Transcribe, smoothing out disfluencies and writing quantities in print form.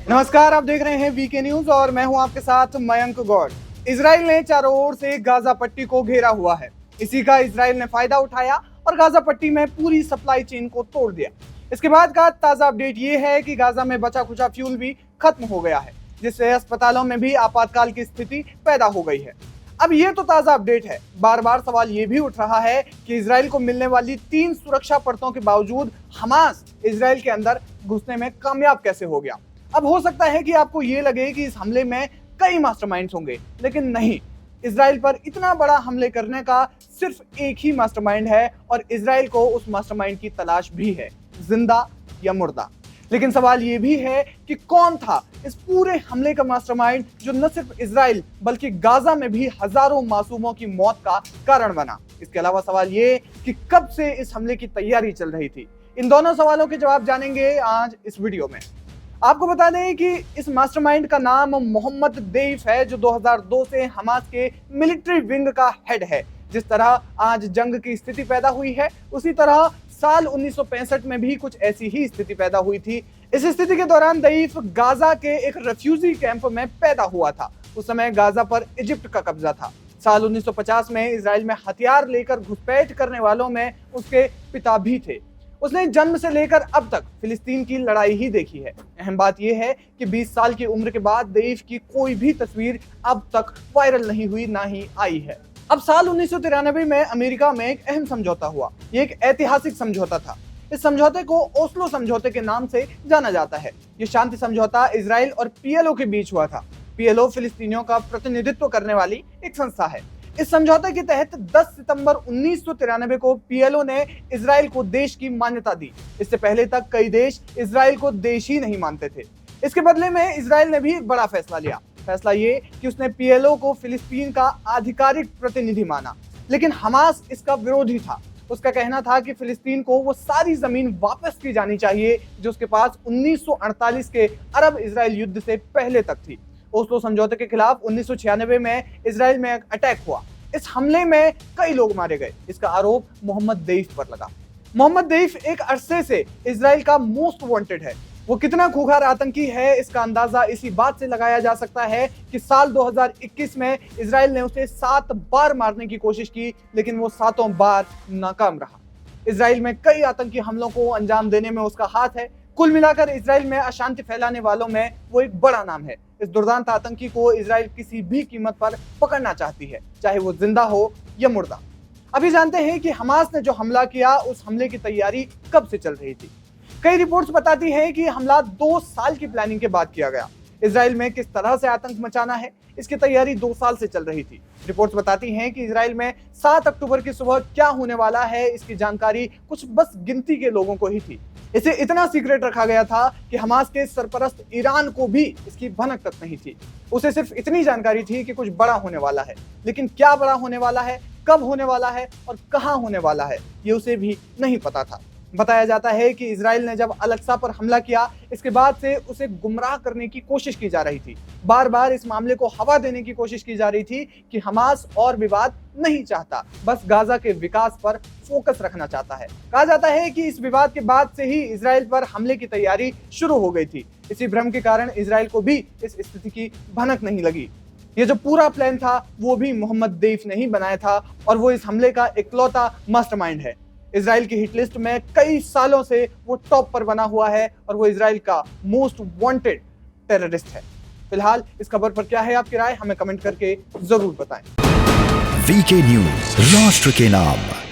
नमस्कार, आप देख रहे हैं वीके न्यूज और मैं हूं आपके साथ मयंक गौड़। इजराइल ने चारों ओर से गाजा पट्टी को घेरा हुआ है। इसी का इजराइल ने फायदा उठाया और गाजा पट्टी में पूरी सप्लाई चेन को तोड़ दिया। इसके बाद का ताजा अपडेट ये है कि गाजा में बचा खुचा फ्यूल भी खत्म हो गया है, जिससे अस्पतालों में भी आपातकाल की स्थिति पैदा हो गई है। अब ये तो ताजा अपडेट है। बार बार सवाल ये भी उठ रहा है कि इजराइल को मिलने वाली 3 सुरक्षा परतों के बावजूद हमास इजराइल के अंदर घुसने में कामयाब कैसे हो गया। अब हो सकता है कि आपको ये लगे कि इस हमले में कई मास्टरमाइंड्स होंगे, लेकिन नहीं। इजराइल पर इतना बड़ा हमले करने का सिर्फ एक ही मास्टरमाइंड है और इजराइल को उस मास्टरमाइंड की तलाश भी है, जिंदा या मुर्दा। लेकिन सवाल ये भी है कि कौन था इस पूरे हमले का मास्टरमाइंड, जो न सिर्फ इजराइल बल्कि गाजा में भी हजारों मासूमों की मौत का कारण बना। इसके अलावा सवाल ये कि कब से इस हमले की तैयारी चल रही थी। इन दोनों सवालों के जवाब जानेंगे आज इस वीडियो में। आपको बता दें कि इस मास्टरमाइंड का नाम मोहम्मद देइफ है, जो 2002 से हमास के मिलिट्री विंग का हेड है। जिस तरह आज जंग की स्थिति पैदा हुई है, उसी तरह साल 1965 में भी कुछ ऐसी ही स्थिति पैदा हुई थी। इस स्थिति के दौरान देइफ गाजा के एक रेफ्यूजी कैंप में पैदा हुआ था। उस समय गाजा पर इजिप्ट का कब्जा था। साल 1950 में इजराइल में हथियार लेकर घुसपैठ करने वालों में उसके पिता भी थे। उसने जन्म से लेकर अब तक फिलिस्तीन की लड़ाई ही देखी है। अहम बात यह है कि 20 साल की उम्र के बाद देइफ की कोई भी तस्वीर अब तक वायरल नहीं हुई, ना ही आई है। अब साल 1993 में अमेरिका में एक अहम समझौता हुआ। ये एक ऐतिहासिक समझौता था। इस समझौते को ओस्लो समझौते के नाम से जाना जाता है। ये शांति समझौता इजराइल और पीएलओ के बीच हुआ था। पीएलओ फिलिस्तीनियों का प्रतिनिधित्व करने वाली एक संस्था है। इस समझौते के तहत 10 सितंबर 1993 को पीएलओ ने इजराइल को देश की मान्यता दी। इससे पहले तक कई देश इजराइल को देश ही नहीं मानते थे। इसके बदले में इजराइल ने भी एक बड़ा फैसला लिया। फैसला ये कि उसने पीएलओ को फिलिस्तीन का आधिकारिक प्रतिनिधि माना, लेकिन हमास इसका विरोधी था। उसका कहना था कि फिलिस्तीन को वो सारी जमीन वापस की जानी चाहिए जो उसके पास 1948 के अरब इजराइल युद्ध से पहले तक थी। ओस्लो समझौते के खिलाफ 1996 में इजराइल में अटैक हुआ। इस हमले में कई लोग मारे गए। इसका आरोप मोहम्मद देइफ पर लगा। मोहम्मद देइफ एक अरसे से इजराइल का मोस्ट वांटेड है। वो कितना खूंखार आतंकी है, इसका अंदाजा इसी बात से लगाया जा सकता है कि साल 2021 में इजराइल ने उसे 7 बार मारने की कोशिश की, लेकिन वो 7 बार नाकाम रहा। इजराइल में कई आतंकी हमलों को अंजाम देने में उसका हाथ है। कुल मिलाकर इजराइल में अशांति फैलाने वालों में वो एक बड़ा नाम है। इस दुर्दांत आतंकी को इजराइल किसी भी कीमत पर पकड़ना चाहती है, चाहे वो जिंदा हो या मुर्दा। अभी जानते हैं कि हमास ने जो हमला किया, उस हमले की तैयारी कब से चल रही थी। कई रिपोर्ट्स बताती हैं कि हमला 2 साल की प्लानिंग के बाद किया गया। इजराइल में किस तरह से आतंक मचाना है, इसकी तैयारी 2 साल से चल रही थी। रिपोर्ट्स बताती हैं कि इजराइल में 7 अक्टूबर की सुबह क्या होने वाला है, इसकी जानकारी कुछ बस गिनती के लोगों को ही थी। इसे इतना सीक्रेट रखा गया था कि हमास के सरपरस्त ईरान को भी इसकी भनक तक नहीं थी। उसे सिर्फ इतनी जानकारी थी कि कुछ बड़ा होने वाला है, लेकिन क्या बड़ा होने वाला है, कब होने वाला है और कहां होने वाला है, ये उसे भी नहीं पता था। बताया जाता है कि इजराइल ने जब अल-अक्सा पर हमला किया, इसके बाद से उसे गुमराह करने की कोशिश की जा रही थी। बार बार इस मामले को हवा देने की कोशिश की जा रही थी कि हमास और विवाद नहीं चाहता, बस गाजा के विकास पर फोकस रखना चाहता है। कहा जाता है कि इस विवाद के बाद से ही इजराइल पर हमले की तैयारी शुरू हो गई थी। इसी भ्रम के कारण इजराइल को भी इस स्थिति की भनक नहीं लगी। ये जो पूरा प्लान था, वो भी मोहम्मद देइफ ने ही बनाया था और वो इस हमले का इकलौता मास्टरमाइंड है। इजराइल की हिट लिस्ट में कई सालों से वो टॉप पर बना हुआ है और वो इजराइल का मोस्ट वांटेड टेररिस्ट है। फिलहाल इस खबर पर क्या है आपकी राय, हमें कमेंट करके जरूर बताएं। वीके न्यूज, राष्ट्र के नाम।